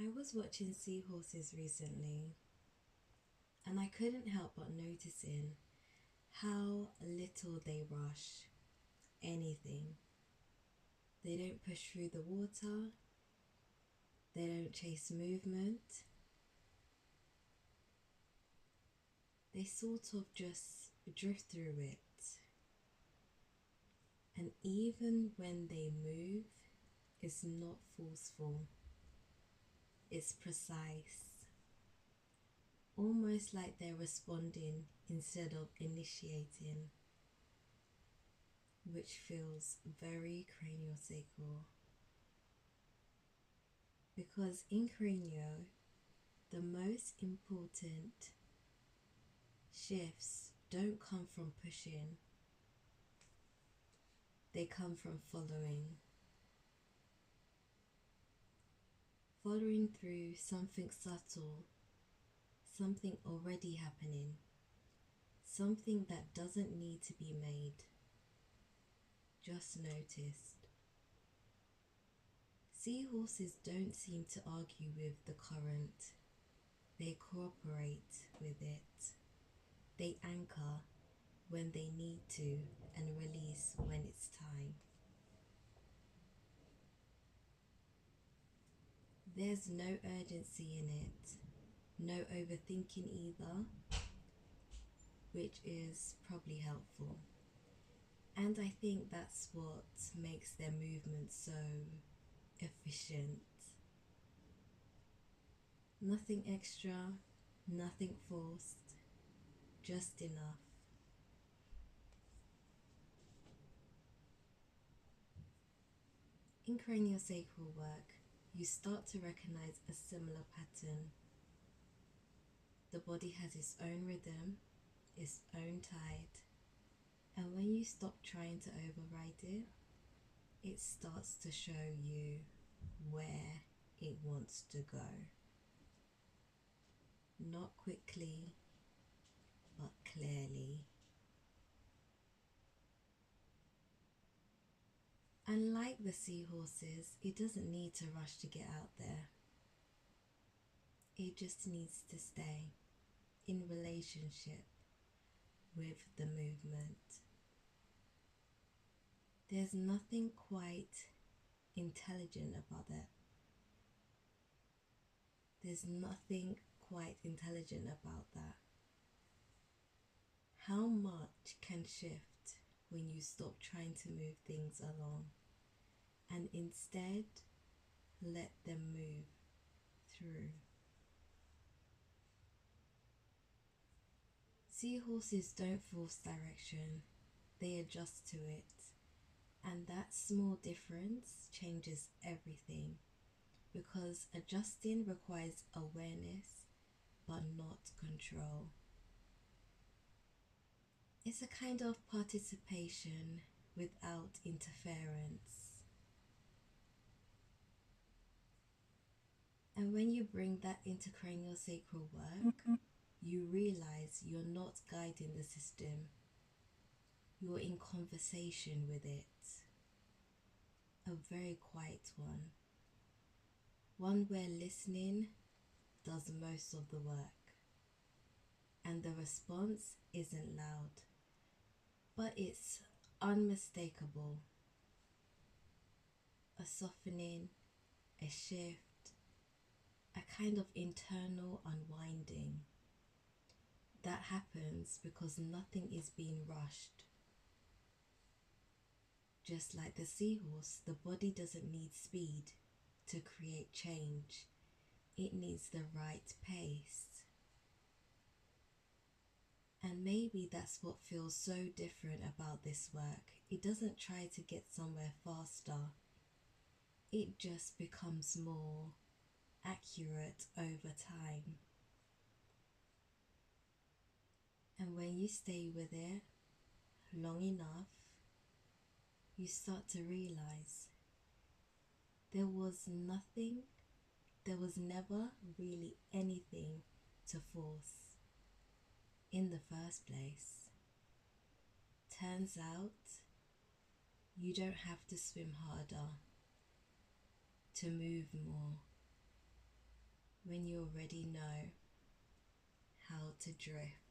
I was watching seahorses recently and I couldn't help but noticing how little they rush anything. They don't push through the water, they don't chase movement, they sort of just drift through it. And even when they move, it's not forceful, it's precise, almost like they're responding instead of initiating, which feels very cranial sacral. Because in Cranio, the most important shifts don't come from pushing, they come from following. Following through something subtle, something already happening, something that doesn't need to be made, just noticed. Seahorses don't seem to argue with the current, they cooperate with it. They anchor when they need to and release when it's time. There's no urgency in it, no overthinking either, which is probably helpful. And I think that's what makes their movement so efficient. Nothing extra, nothing forced, just enough. In craniosacral work, you start to recognize a similar pattern. The body has its own rhythm, its own tide, and when you stop trying to override it, it starts to show you where it wants to go. Not quickly, but clearly. Unlike the seahorses, it doesn't need to rush to get out there. It just needs to stay in relationship with the movement. There's nothing quite intelligent about that. There's nothing quite intelligent about that. How much can shift when you stop trying to move things along and instead let them move through? Seahorses don't force direction, they adjust to it. And that small difference changes everything, because adjusting requires awareness but not control. It's a kind of participation without interference. And when you bring that into cranial sacral work, you realize you're not guiding the system, you're in conversation with it. A very quiet one where listening does most of the work, and the response isn't loud, but it's unmistakable. A softening, a shift, a kind of internal unwinding. That happens because nothing is being rushed. Just like the seahorse, the body doesn't need speed to create change. It needs the right pace. And maybe that's what feels so different about this work. It doesn't try to get somewhere faster. It just becomes more accurate over time. And when you stay with it long enough, you start to realize there was never really anything to force in the first place. Turns out you don't have to swim harder, to move more, when you already know how to drift.